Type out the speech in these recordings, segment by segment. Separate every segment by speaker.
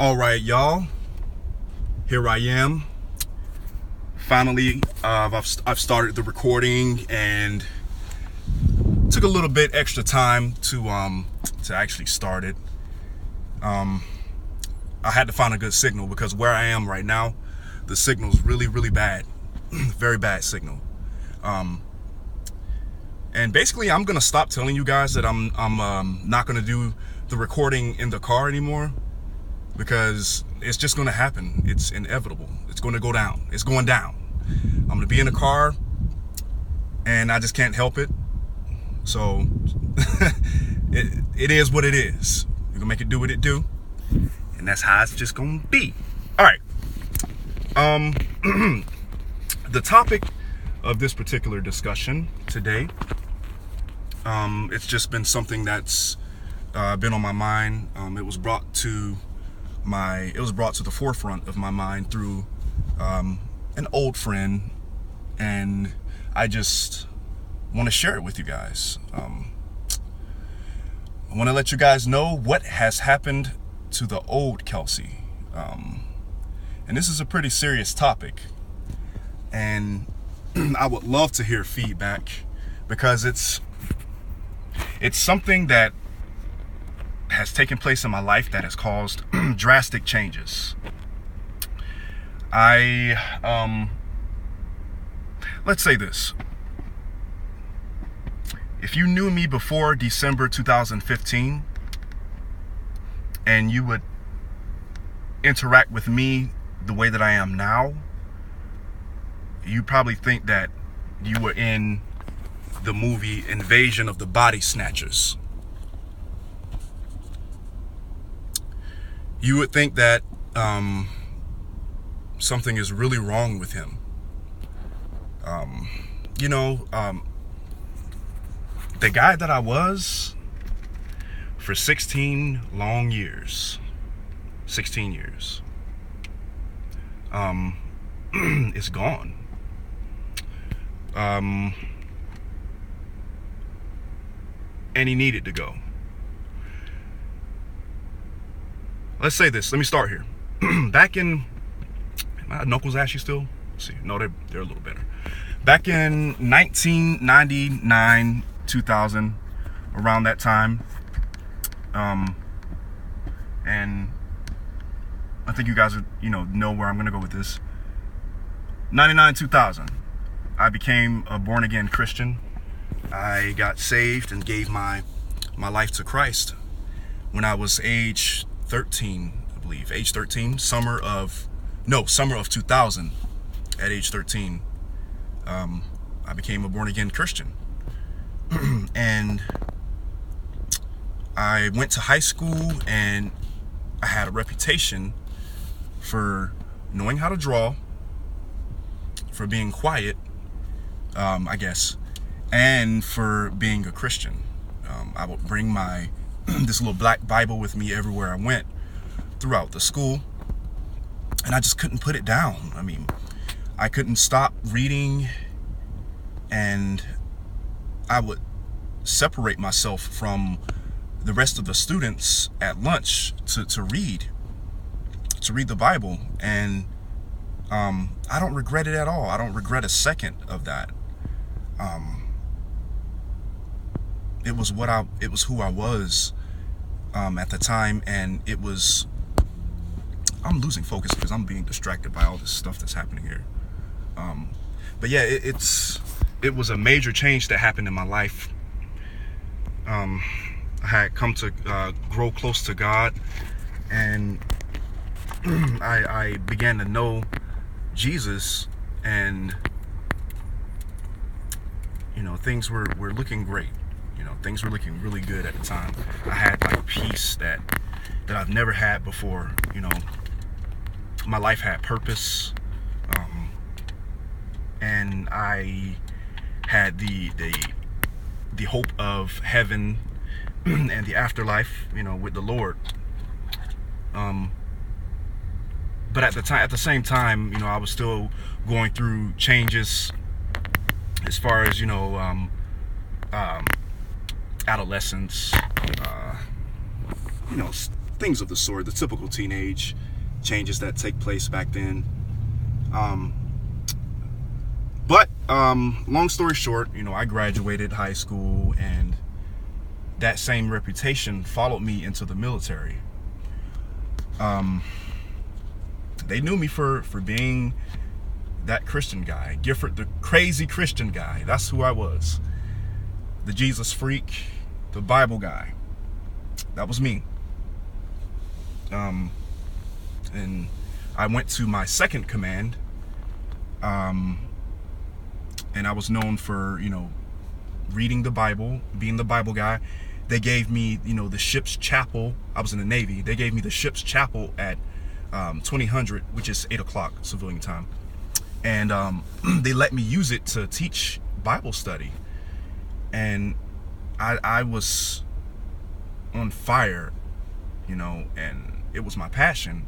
Speaker 1: All right, y'all. Here I am. Finally, I've started the recording and took a little bit extra time to actually start it. I had to find a good signal because where I am right now, the signal's really bad, very bad signal. And basically, I'm gonna stop telling you guys that I'm not gonna do the recording in the car anymore, because it's just going to happen. It's inevitable. It's going to go down. It's going down. I'm going to be in the car and I just can't help it. So it is what it is. You're going to make it do what it do. And that's how it's just going to be. All right. The topic of this particular discussion today, it's just been something that's been on my mind. It was brought to the forefront of my mind through an old friend, and I just want to share it with you guys. I want to let you guys know what has happened to the old Kelsey. And this is a pretty serious topic, and I would love to hear feedback, because it's something that has taken place in my life that has caused drastic changes. Let's say this. If you knew me before December 2015 and you would interact with me the way that I am now, you probably think that you were in the movie Invasion of the Body Snatchers. You would think that something is really wrong with him. The guy that I was for 16 long years, 16 years, is gone. And he needed to go. Let's say this. Let me start here. Back in, my knuckles ashy still? Let's see. No, they're a little better. Back in 1999, 2000, around that time, and I think you guys know where I'm gonna go with this. 99, 2000, I became a born again Christian. I got saved and gave my life to Christ when I was age 13, I believe. Age 13, summer of 2000. At age 13, I became a born-again Christian. And I went to high school, and I had a reputation for knowing how to draw, for being quiet, I guess, and for being a Christian. I would bring my this little black Bible with me everywhere I went throughout the school, and I just couldn't put it down. I mean, I couldn't stop reading, and I would separate myself from the rest of the students at lunch to read the Bible, and I don't regret it at all. I don't regret a second of that. It was who I was at the time, and I'm losing focus because I'm being distracted by all this stuff that's happening here. But yeah, it was a major change that happened in my life. I had come to grow close to God, and I began to know Jesus, and things were looking great. Things were looking really good at the time. I had like peace that I've never had before. My life had purpose, and I had the hope of heaven and the afterlife, with the Lord. But at the same time, I was still going through changes as far as adolescence, things of the sort, the typical teenage changes that take place back then. But long story short, I graduated high school, and that same reputation followed me into the military. They knew me for being that Christian guy, Gifford, the crazy Christian guy. That's who I was. The Jesus freak, the Bible guy. That was me. And I went to my second command, and I was known for, reading the Bible, being the Bible guy. They gave me, the ship's chapel. I was in the Navy. They gave me the ship's chapel at 2000, which is 8 o'clock civilian time. And they let me use it to teach Bible study. And I was on fire, and it was my passion.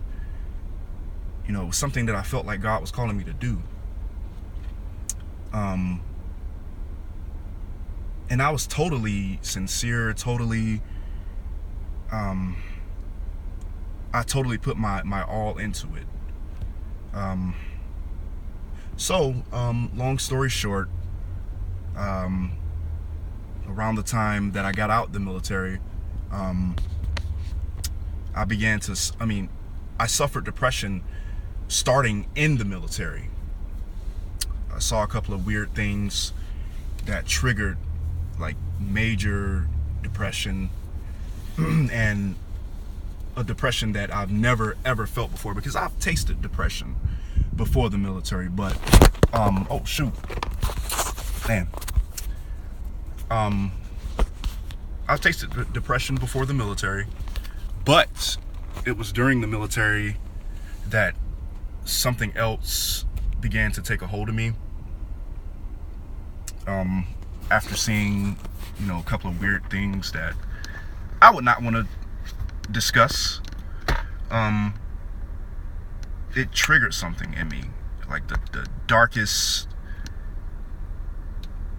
Speaker 1: It was something that I felt like God was calling me to do. And I was totally sincere, I totally put my all into it. So, long story short, around the time that I got out the military, I suffered depression starting in the military. I saw a couple of weird things that triggered like major depression, and a depression that I've never ever felt before, because I've tasted depression before the military, but oh shoot, man, I've tasted depression before the military, but it was during the military that something else began to take a hold of me. After seeing, a couple of weird things that I would not want to discuss, it triggered something in me, like the darkest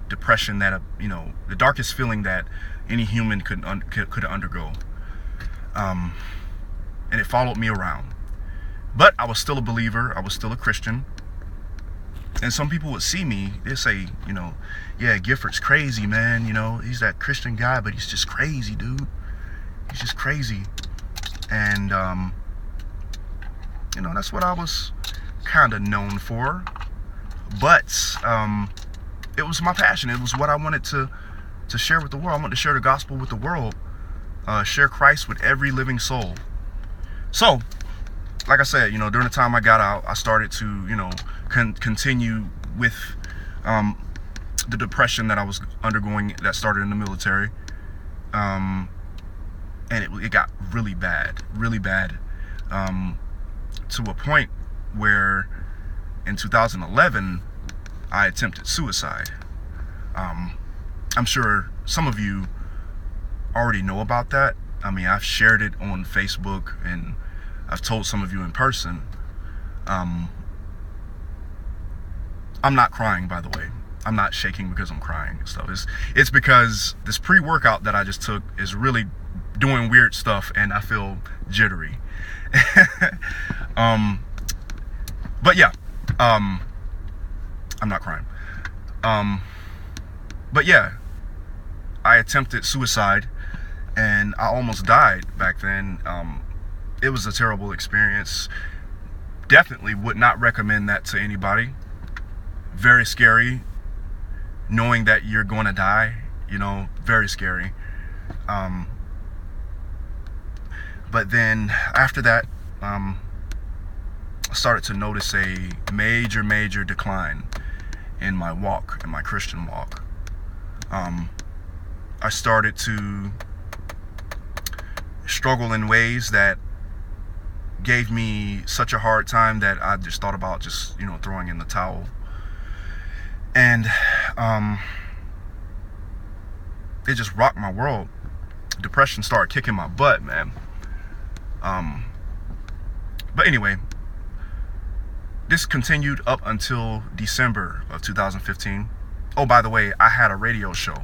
Speaker 1: depression that the darkest feeling that any human could undergo, and it followed me around. But I was still a believer. I was still a Christian. And some people would see me, they say, yeah, Gifford's crazy, man. He's that Christian guy, but he's just crazy, dude. He's just crazy. And, that's what I was kind of known for. But it was my passion. It was what I wanted to share with the world. I wanted to share the gospel with the world, share Christ with every living soul. So, like I said, during the time I got out, I started to, continue with the depression that I was undergoing that started in the military. And it got really bad, to a point where in 2011, I attempted suicide. I'm sure some of you already know about that. I've shared it on Facebook, and I've told some of you in person. I'm not crying, by the way. I'm not shaking because I'm crying and stuff. It's because this pre-workout that I just took is really doing weird stuff, and I feel jittery. But yeah, I'm not crying. But yeah, I attempted suicide, and I almost died back then. It was a terrible experience. Definitely would not recommend that to anybody. Very scary, knowing that you're going to die, very scary. But then after that, I started to notice a major decline in my walk, in my Christian walk. I started to struggle in ways that gave me such a hard time that I just thought about throwing in the towel. And it just rocked my world. Depression started kicking my butt, man. But anyway, this continued up until December of 2015. Oh, by the way, I had a radio show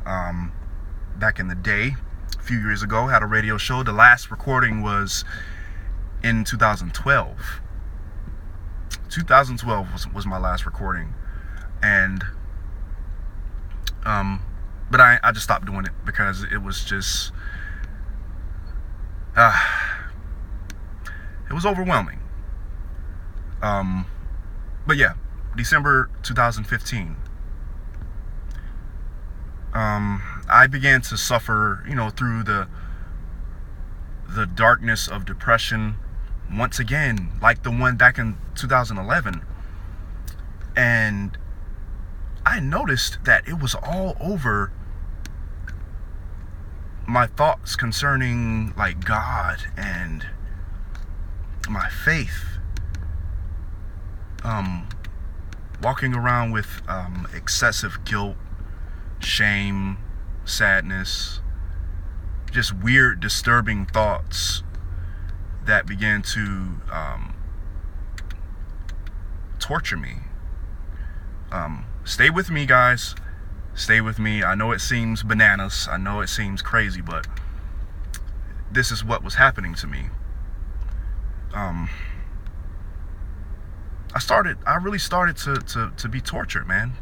Speaker 1: back in the day. a few years ago. Had a radio show. The last recording was in 2012. 2012 was my last recording, and but I just stopped doing it because it was just it was overwhelming. But yeah, December 2015. I began to suffer, through the darkness of depression once again, like the one back in 2011. And I noticed that it was all over my thoughts concerning like God and my faith. Walking around with excessive guilt, shame, sadness, just weird, disturbing thoughts that began to torture me. Stay with me, guys. Stay with me. I know it seems bananas. I know it seems crazy, but this is what was happening to me. I really started to be tortured, man.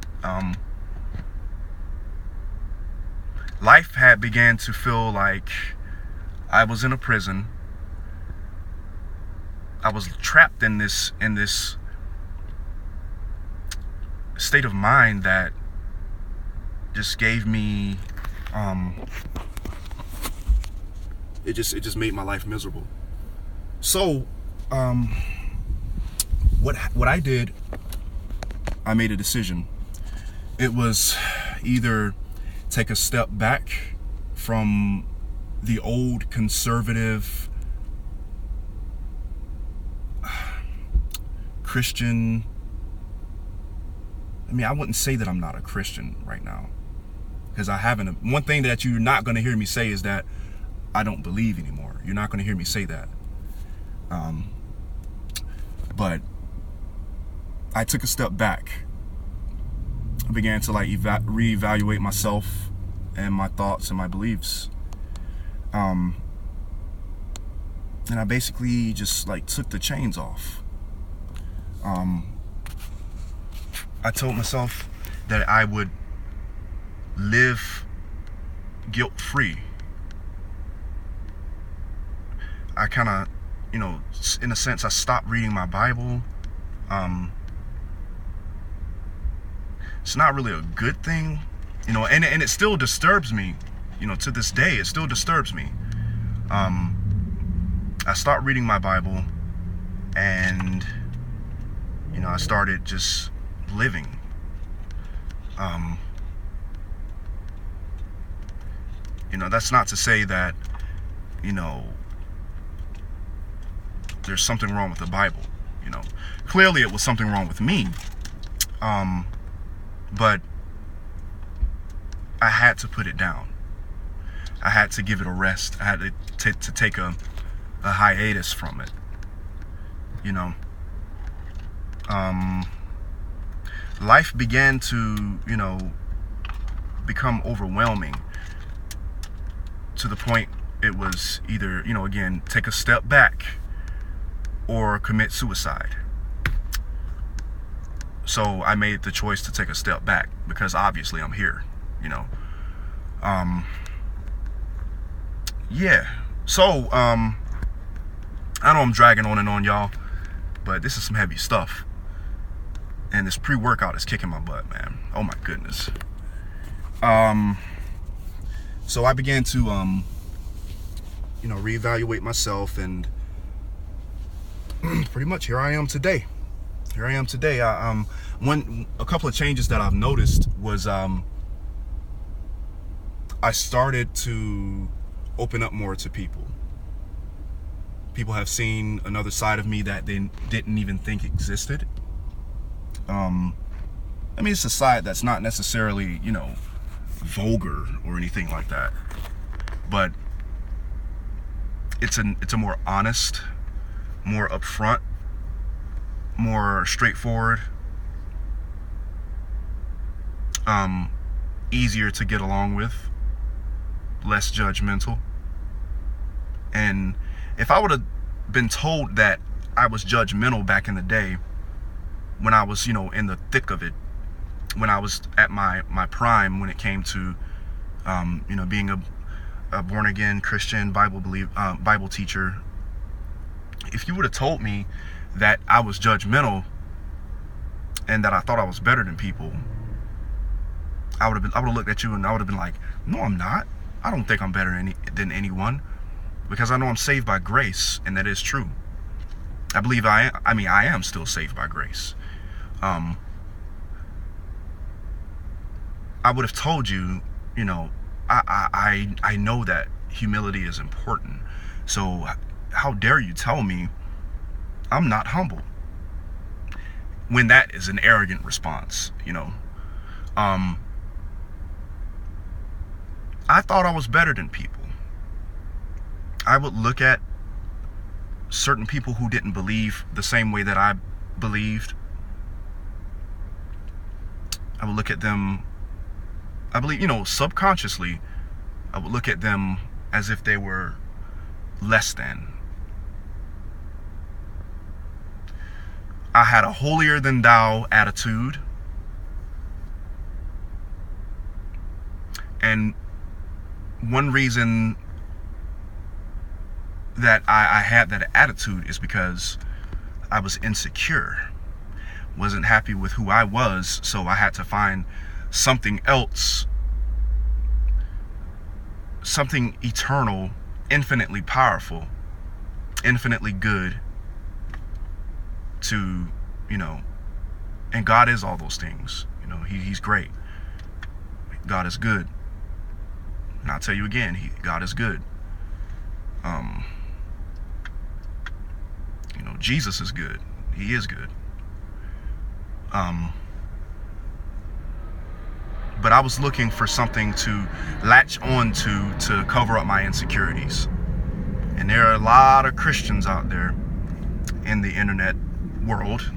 Speaker 1: Life had began to feel like I was in a prison. I was trapped in this state of mind that just gave me it just made my life miserable. So what I did, I made a decision. It was either take a step back from the old conservative Christian. I mean, I wouldn't say that I'm not a Christian right now, because I haven't. One thing that you're not going to hear me say is that I don't believe anymore. You're not going to hear me say that. But I took a step back. I began to like reevaluate myself and my thoughts and my beliefs. And I basically just like took the chains off. I told myself that I would live guilt-free. I kind of, in a sense, I stopped reading my Bible. It's not really a good thing, and it still disturbs me, to this day. It still disturbs me. I stopped reading my Bible, and I started just living. That's not to say that there's something wrong with the Bible. Clearly it was something wrong with me. But I had to put it down. I had to give it a rest. I had to take a hiatus from it. Life began to, become overwhelming, to the point it was either, again, take a step back or commit suicide. So I made the choice to take a step back, because obviously I'm here, yeah. So, I know I'm dragging on and on, y'all, but this is some heavy stuff. And this pre-workout is kicking my butt, man. Oh my goodness. So I began to, reevaluate myself, and pretty much here I am today. A couple of changes that I've noticed was I started to open up more to people. People have seen another side of me that they didn't even think existed. It's a side that's not necessarily, vulgar or anything like that, but it's a more honest, more upfront, more straightforward, easier to get along with, less judgmental. And if I would have been told that I was judgmental back in the day, when I was, in the thick of it, when I was at my prime, when it came to, being a born again Christian Bible teacher, if you would have told me that I was judgmental and that I thought I was better than people, I would have looked at you and I would have been like, no, I'm not. I don't think I'm better than anyone, because I know I'm saved by grace, and that is true. I believe I am still saved by grace. I would have told you, I know that humility is important. So how dare you tell me I'm not humble, when that is an arrogant response, I thought I was better than people. I would look at certain people who didn't believe the same way that I believed. I would look at them, I believe, subconsciously, I would look at them as if they were less than. I had a holier than thou attitude. And one reason that I had that attitude is because I was insecure, wasn't happy with who I was, so I had to find something else, something eternal, infinitely powerful, infinitely good to, and God is all those things. He's great. God is good. And I'll tell you again, God is good. Jesus is good. He is good. But I was looking for something to latch on to cover up my insecurities. And there are a lot of Christians out there in the internet world.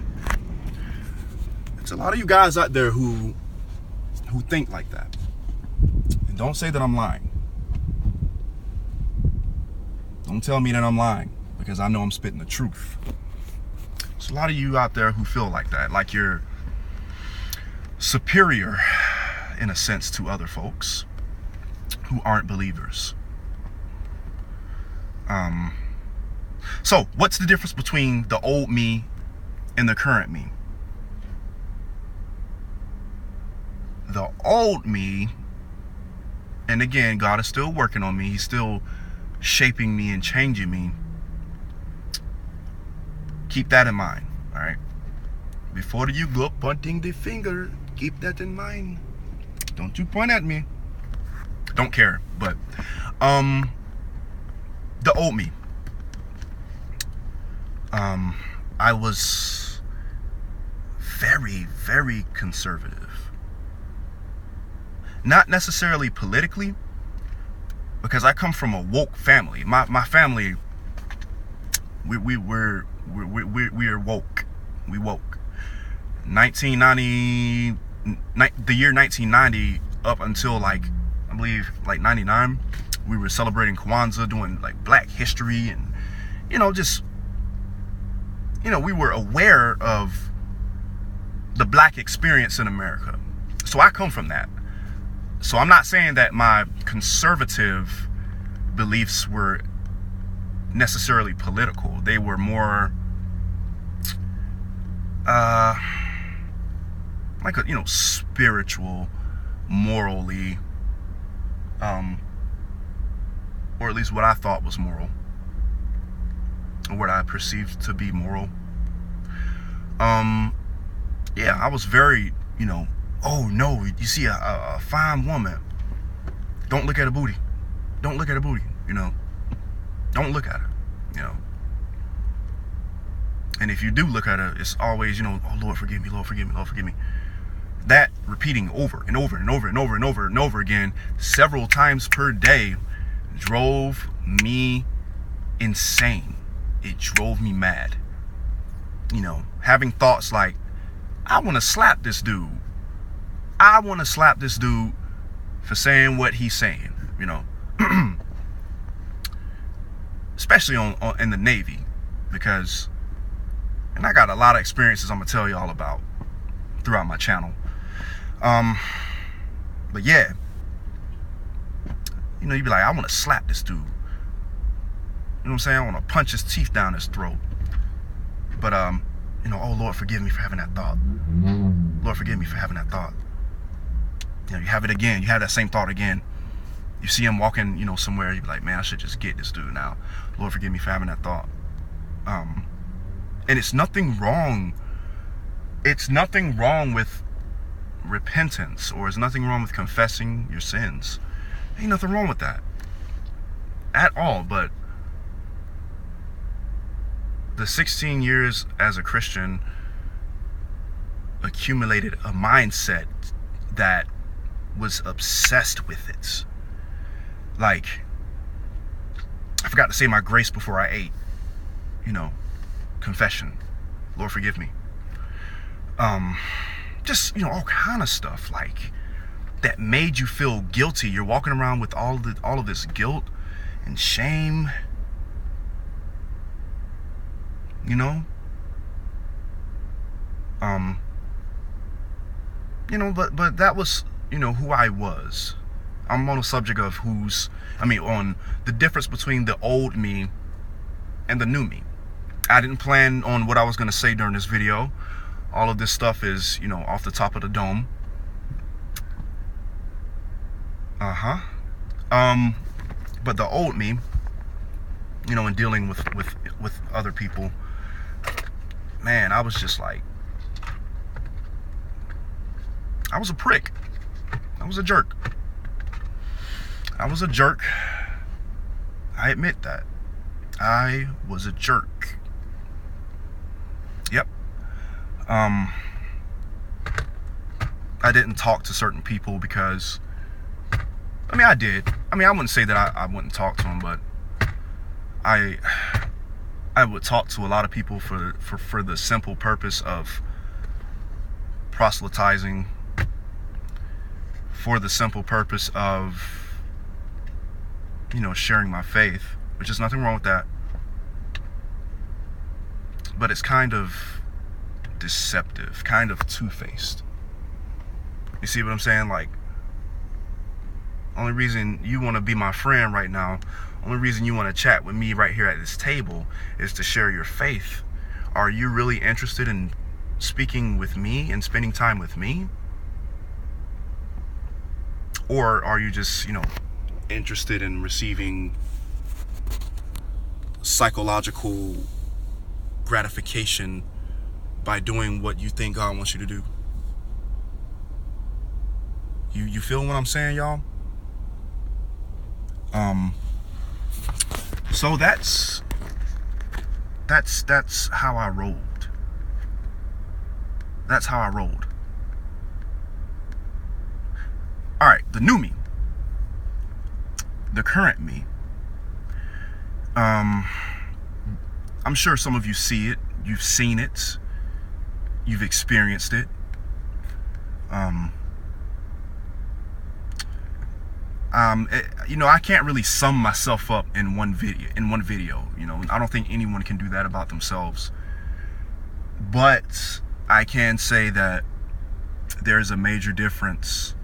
Speaker 1: It's a lot of you guys out there who think like that. And don't say that I'm lying. Don't tell me that I'm lying, because I know I'm spitting the truth. There's a lot of you out there who feel like that, like you're superior in a sense to other folks who aren't believers. So what's the difference between the old me and the current me? The old me, and again, God is still working on me. He's still shaping me and changing me. Keep that in mind, all right? Before you go pointing the finger, keep that in mind. Don't you point at me. Don't care. But the old me. I was very, very conservative. Not necessarily politically, because I come from a woke family. My family, we are woke. We woke. 1990, the year 1990 up until I believe 99, we were celebrating Kwanzaa, doing Black history, and we were aware of the Black experience in America. So I come from that. So I'm not saying that my conservative beliefs were necessarily political. They were more spiritual, morally, or at least what I thought was moral, or what I perceived to be moral. I was very, oh no, you see a fine woman, don't look at her booty. Don't look at her booty, Don't look at her, And if you do look at her, it's always, oh Lord, forgive me, Lord, forgive me, Lord, forgive me. That repeating over and over and over and over and over and over again, several times per day, drove me insane. It drove me mad. Having thoughts like, I want to slap this dude. I want to slap this dude for saying what he's saying. especially on in the Navy, because, and I got a lot of experiences I'm gonna tell y'all about throughout my channel. But yeah, you know, you'd be like, I want to slap this dude. You know what I'm saying? I want to punch his teeth down his throat. But you know, oh Lord, forgive me for having that thought. Lord, forgive me for having that thought. You know, you have it again. You have that same thought again. You see him walking, you know, somewhere. You be like, man, I should just get this dude now. Lord, forgive me for having that thought. And it's nothing wrong. It's nothing wrong with repentance, or it's nothing wrong with confessing your sins. Ain't nothing wrong with that at all. But the 16 years as a Christian accumulated a mindset that was obsessed with it. Like, I forgot to say my grace before I ate. You know, confession. Lord, forgive me. Just, you know, all kind of stuff like that made you feel guilty. You're walking around with all of this guilt and shame. You know, but that was, you know, who I was. I'm on the subject of on the difference between the old me and the new me. I didn't plan on what I was going to say during this video. All of this stuff is, you know, off the top of the dome. But the old me, you know, in dealing with other people, man, I was just like, I was a prick. I was a jerk. I was a jerk. I admit that. I was a jerk. Yep. I didn't talk to certain people because, I mean, I did. I mean, I wouldn't say that I wouldn't talk to them, but I would talk to a lot of people for the simple purpose of proselytizing, for the simple purpose of, you know, sharing my faith, which is nothing wrong with that. But it's kind of deceptive, kind of two-faced. You see what I'm saying? Like, only reason you want to be my friend right now, only reason you want to chat with me right here at this table is to share your faith. Are you really interested in speaking with me and spending time with me? Or are you just, you know, interested in receiving psychological gratification by doing what you think God wants you to do? You feel what I'm saying, y'all? So that's how I rolled. That's how I rolled. All right, the new me, the current me. I'm sure some of you see it. You've seen it. You've experienced it. You know, I can't really sum myself up in one video. You know, I don't think anyone can do that about themselves. But I can say that there's a major difference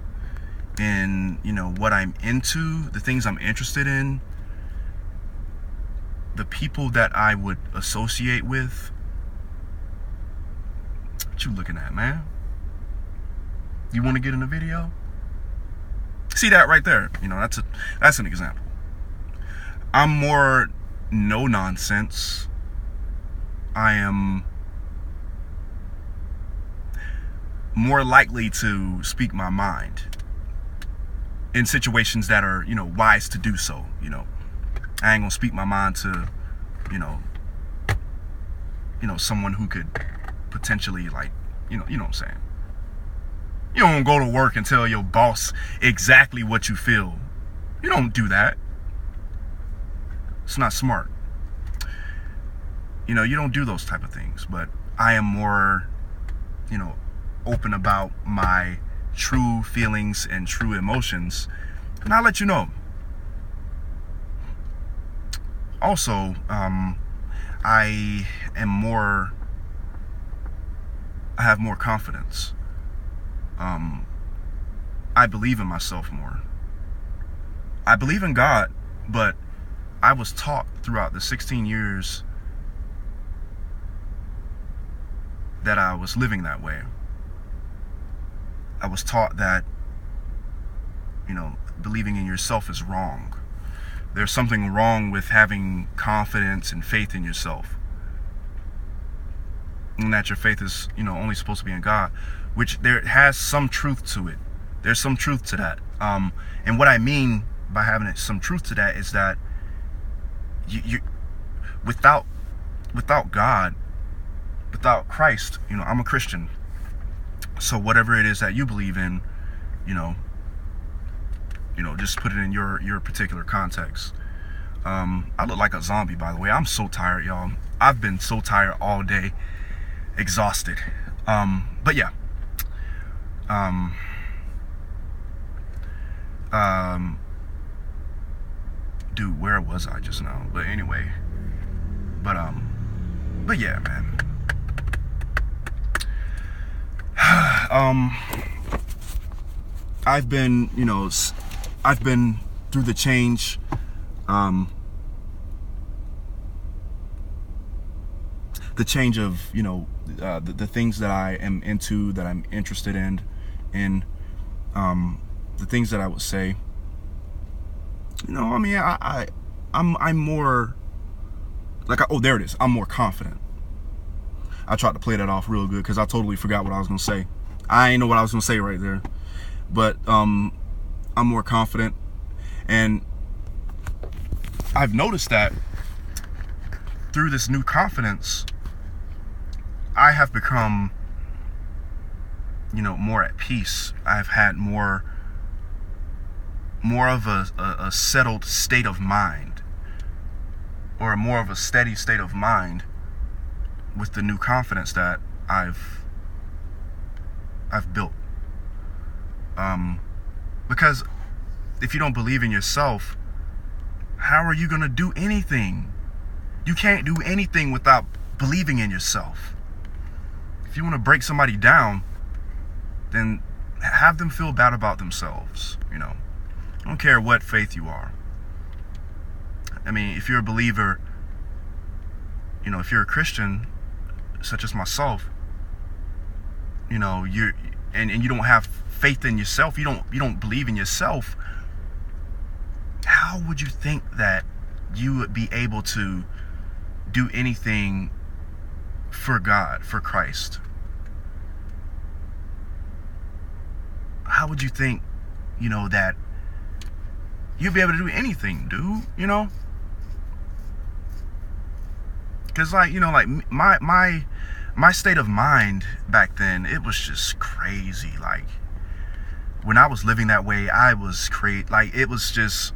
Speaker 1: in, you know, what I'm into, the things I'm interested in, the people that I would associate with. What you looking at, man? You want to get in a video? See that right there? You know, that's an example. I'm more no nonsense. I am more likely to speak my mind in situations that are, you know, wise to do so. You know, I ain't gonna speak my mind to, you know, someone who could potentially, like, you know what I'm saying. You don't go to work and tell your boss exactly what you feel. You don't do that. It's not smart. You know, you don't do those type of things. But I am more, you know, open about my true feelings and true emotions. And I'll let you know. Also, I have more confidence. I believe in myself more. I believe in God, but I was taught throughout the 16 years that I was living that way. I was taught that, believing in yourself is wrong. There's something wrong with having confidence and faith in yourself. And that your faith is, only supposed to be in God, which there has some truth to it. There's some truth to that. And what I mean by having some truth to that is that you without God, without Christ, I'm a Christian. So whatever it is that you believe in, just put it in your particular context. I look like a zombie, by the way. I'm so tired, y'all. I've been so tired all day, exhausted. But yeah. Dude, where was I just now? But anyway. But yeah, man. I've been through the change. The change of, the things that I am into, that I'm interested in, the things that I would say. I'm more like, there it is. I'm more confident. I tried to play that off real good because I totally forgot what I was gonna say. I ain't know what I was gonna say right there, but I'm more confident, and I've noticed that through this new confidence, I have become, more at peace. I've had more of a settled state of mind, or more of a steady state of mind with the new confidence that I've built. Because if you don't believe in yourself, how are you gonna do anything? You can't do anything without believing in yourself. If you want to break somebody down, then have them feel bad about themselves. I don't care what faith you are. I mean, if you're a believer, if you're a Christian, such as myself, you're and you don't have faith in yourself, you don't believe in yourself, how would you think that you would be able to do anything for God, for Christ? How would you think, that you'd be able to do anything, dude? Because my state of mind back then, it was just crazy. Like, when I was living that way, I was crazy. Like, it was just,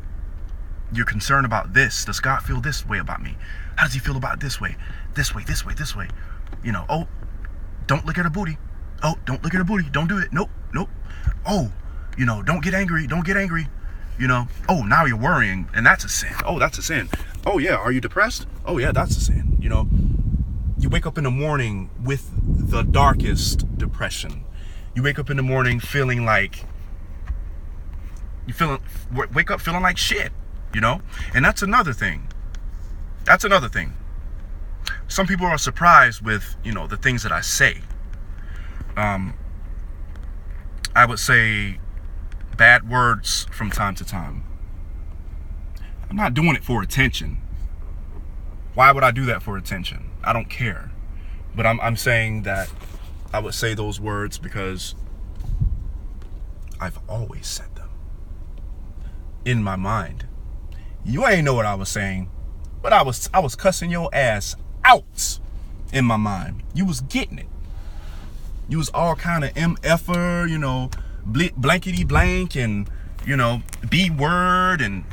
Speaker 1: you're concerned about this. Does God feel this way about me? How does he feel about it this way? This way, this way, this way. Oh, don't look at her booty. Oh, don't look at her booty. Don't do it. Nope. Oh, don't get angry. Don't get angry. Oh, now you're worrying, and that's a sin. Oh, that's a sin. Oh, yeah, are you depressed? Oh, yeah, that's a sin. You wake up in the morning with the darkest depression. You wake up in the morning feeling like, wake up feeling like shit, And that's another thing. Some people are surprised with, the things that I say. I would say bad words from time to time. I'm not doing it for attention. Why would I do that for attention? I don't care. But I'm saying that I would say those words because I've always said them in my mind. You ain't know what I was saying, but I was cussing your ass out in my mind. You was getting it. You was all kind of MFer, blankety blank, and B word and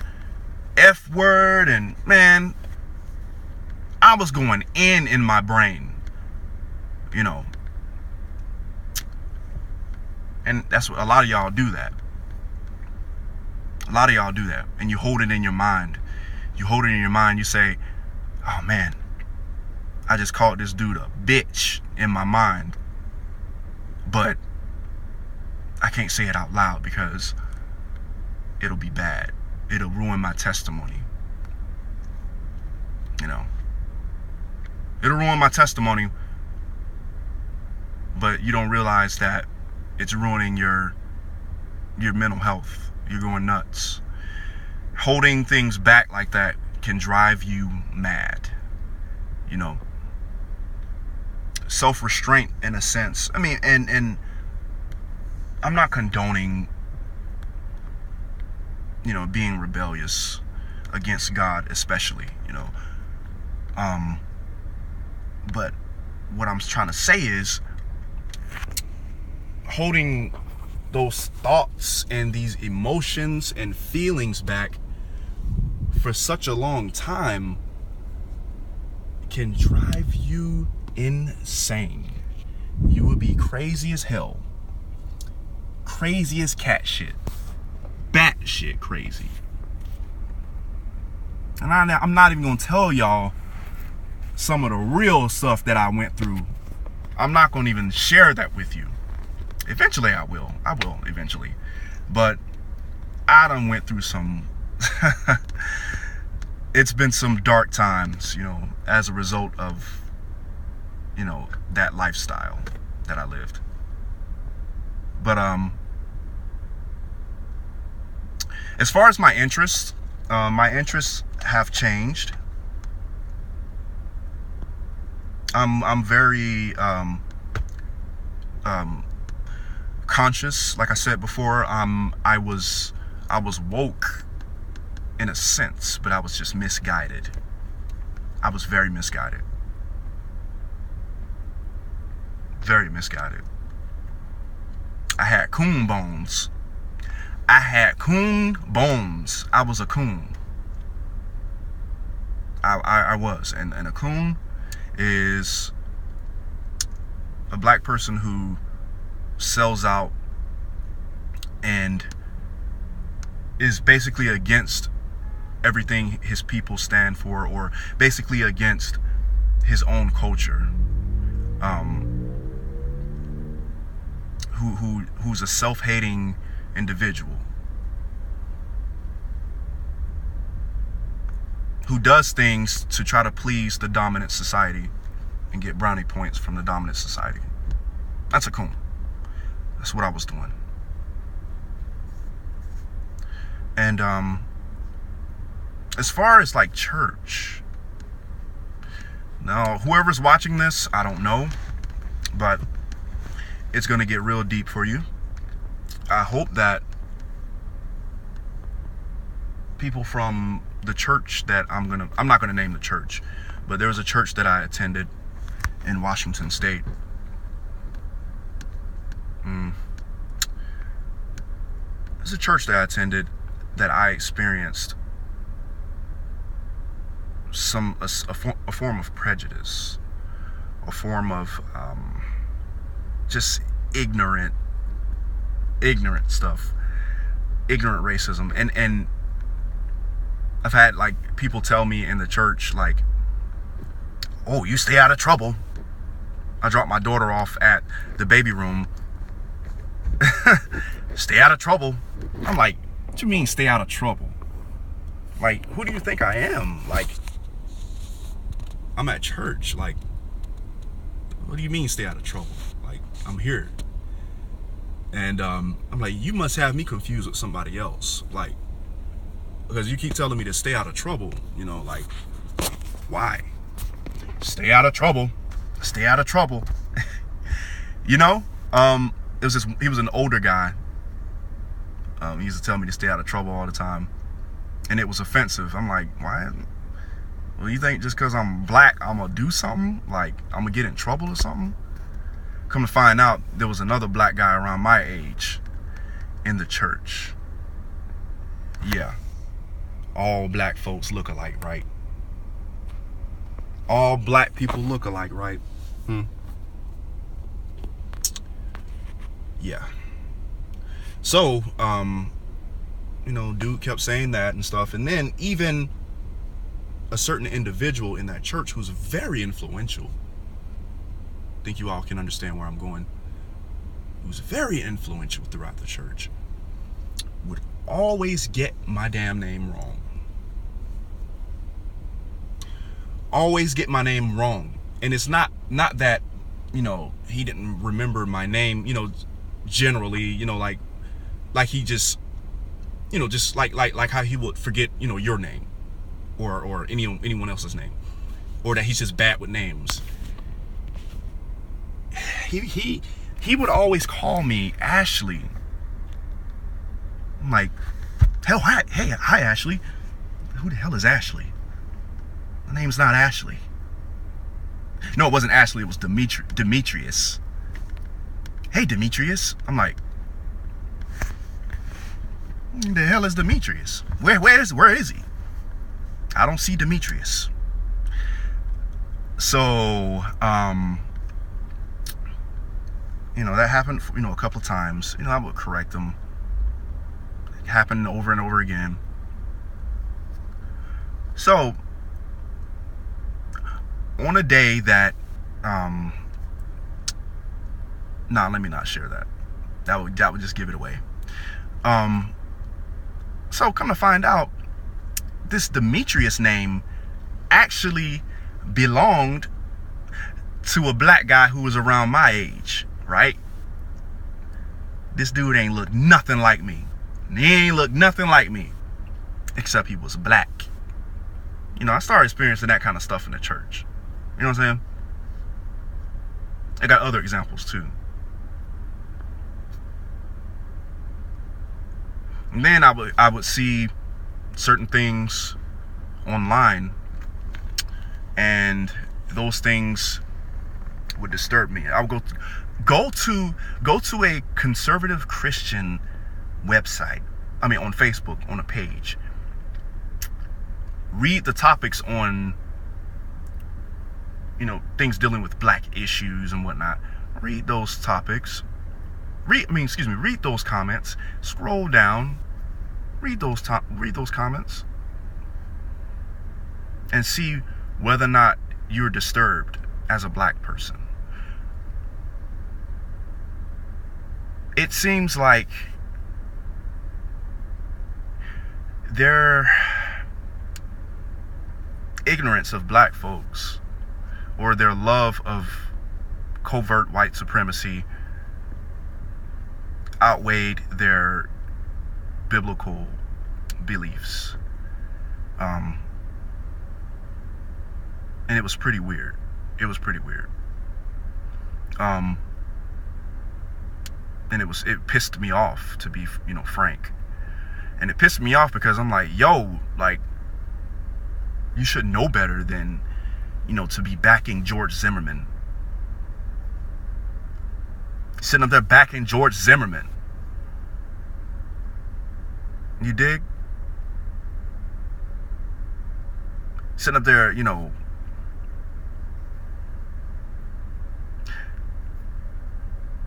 Speaker 1: F word, and man, I was going in my brain, and that's what a lot of y'all do. That and you hold it in your mind, You hold it in your mind. You say, oh man, I just called this dude a bitch in my mind. But I can't say it out loud because it'll be bad. It'll ruin my testimony. You know, it'll ruin my testimony, but you don't realize that it's ruining your mental health. You're going nuts. Holding things back like that can drive you mad. You know, self-restraint in a sense. I mean, and I'm not condoning, you know, being rebellious against God, especially, you know. But what I'm trying to say is holding those thoughts and these emotions and feelings back for such a long time can drive you insane. You will be crazy as hell. Crazy as cat shit. Bat shit crazy. And I'm not even gonna tell y'all some of the real stuff that I went through. I'm not gonna even share that with you. Eventually I will eventually. But I done went through some it's been some dark times, you know, as a result of, you know, that lifestyle that I lived. But as far as my interests have changed. I'm very conscious. Like I said before, I was woke in a sense, but I was just misguided. I was very misguided. Very misguided. I had coon bones. I was a coon. I was. And a coon is a black person who sells out and is basically against everything his people stand for, or basically against his own culture. Who's a self-hating individual who does things to try to please the dominant society and get brownie points from the dominant society. That's a coon. That's what I was doing. And as far as like church, now whoever's watching this, I don't know, but it's gonna get real deep for you. I hope that people from the church that I'm not gonna name the church, but there was a church that I attended in Washington State. There's a church that I attended that I experienced a form of prejudice, a form of just ignorant stuff, ignorant racism, and I've had like people tell me in the church like, oh, you stay out of trouble. I dropped my daughter off at the baby room. Stay out of trouble. I'm like, what you mean stay out of trouble? Like, who do you think I am? Like, I'm at church. Like, what do you mean stay out of trouble? Like, I'm here. And I'm like, you must have me confused with somebody else. Like, because you keep telling me to stay out of trouble. You know, like, why? Stay out of trouble. Stay out of trouble. You know? He was an older guy. He used to tell me to stay out of trouble all the time. And it was offensive. I'm like, why? Well, you think just because I'm black, I'm going to do something? Like, I'm going to get in trouble or something? Come to find out, there was another black guy around my age in the church. Yeah. All black folks look alike, right? All black people look alike, right? Yeah. So, you know, dude kept saying that and stuff. And then even a certain individual in that church who's very influential. I think you all can understand where I'm going. Who's very influential throughout the church would always get my damn name wrong. Always get my name wrong. And it's not that, he didn't remember my name, generally, like he just, just like how he would forget, your name or anyone else's name, or that he's just bad with names. He would always call me Ashley. I'm like, hi Ashley. Who the hell is Ashley? My name's not Ashley. No, it wasn't Ashley, it was Demetrius. Hey Demetrius. I'm like, who the hell is Demetrius? Where is he? I don't see Demetrius. So, that happened, a couple of times. I would correct him. It happened over and over again. So, on a day that, let me not share that. That would just give it away. So come to find out, this Demetrius name actually belonged to a black guy who was around my age, right? This dude ain't look nothing like me. He ain't look nothing like me, except he was black. I started experiencing that kind of stuff in the church. You know what I'm saying? I got other examples too. And then I would see certain things online, and those things would disturb me. I would go to a conservative Christian website. On Facebook, on a page. Read the topics on, things dealing with black issues and whatnot. Read those topics. Read those comments. Scroll down. Read those comments. And see whether or not you're disturbed as a black person. It seems like their ignorance of black folks, or their love of covert white supremacy, outweighed their biblical beliefs. And it was pretty weird. And it pissed me off, to be, frank. And it pissed me off because I'm like, yo, like, you should know better than, to be backing George Zimmerman. Sitting up there backing George Zimmerman. You dig? Sitting up there,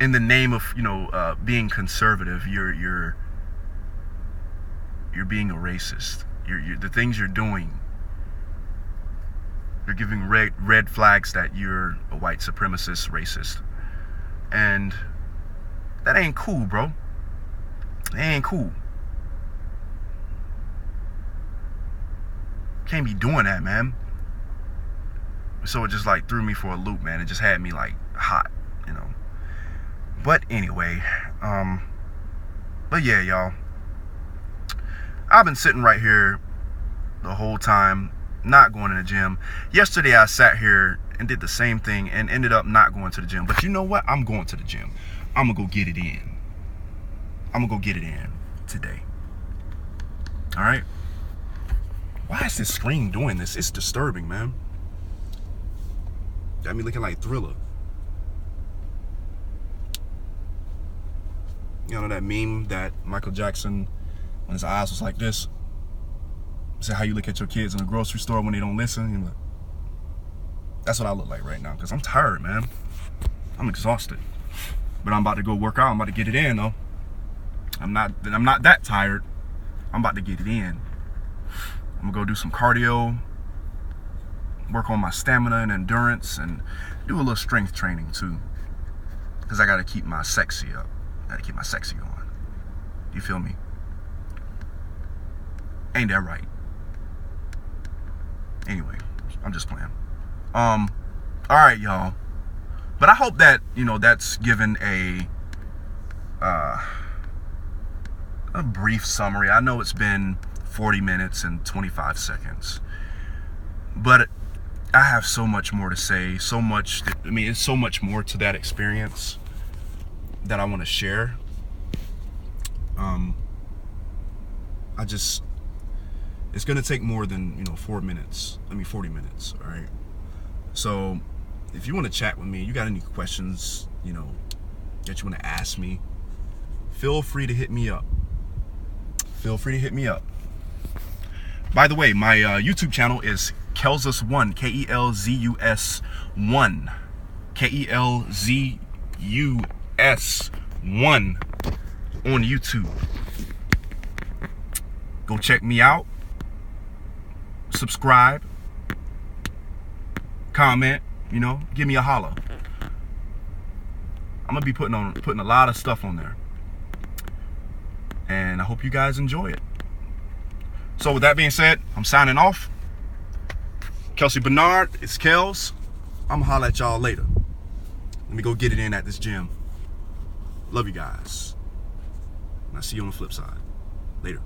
Speaker 1: in the name of, being conservative, you're being a racist. The things you're doing, you're giving red flags that you're a white supremacist, racist. And that ain't cool, bro. That ain't cool. Can't be doing that, man. So it just like threw me for a loop, man. It just had me like hot, But anyway, but yeah, y'all. I've been sitting right here the whole time, not going to the gym. Yesterday I sat here and did the same thing and ended up not going to the gym. But you know what? I'm going to the gym. I'm going to go get it in. I'm going to go get it in today. All right? Why is this screen doing this? It's disturbing, man. Got me looking like Thriller. You know that meme that Michael Jackson, when his eyes was like this? Say how you look at your kids in the grocery store when they don't listen. Like, that's what I look like right now, because I'm tired, man. I'm exhausted. But I'm about to go work out. I'm about to get it in, though. I'm not that tired. I'm about to get it in. I'm gonna go do some cardio. work on my stamina and endurance, and do a little strength training too, because I got to keep my sexy up. I got to keep my sexy on. You feel me? Ain't that right? Anyway, I'm just playing. All right, y'all. But I hope that, you know, that's given a brief summary. I know it's been 40 minutes and 25 seconds, but I have so much more to say, so much. I mean, it's so much more to that experience that I want to share. It's going to take more than, you know, 40 minutes. All right. So if you want to chat with me, you got any questions, you know, that you want to ask me, feel free to hit me up. By the way, my YouTube channel is Kelzus1, Kelzus 1, Kelzus 1 on YouTube. Go check me out. Subscribe. Comment. You know, give me a holler. I'm gonna be putting a lot of stuff on there, and I hope you guys enjoy it. So with that being said, I'm signing off. Kelsey-Bernard, it's Kels. I'm gonna holler at y'all later. Let me go get it in at this gym. Love you guys. And I'll see you on the flip side. Later.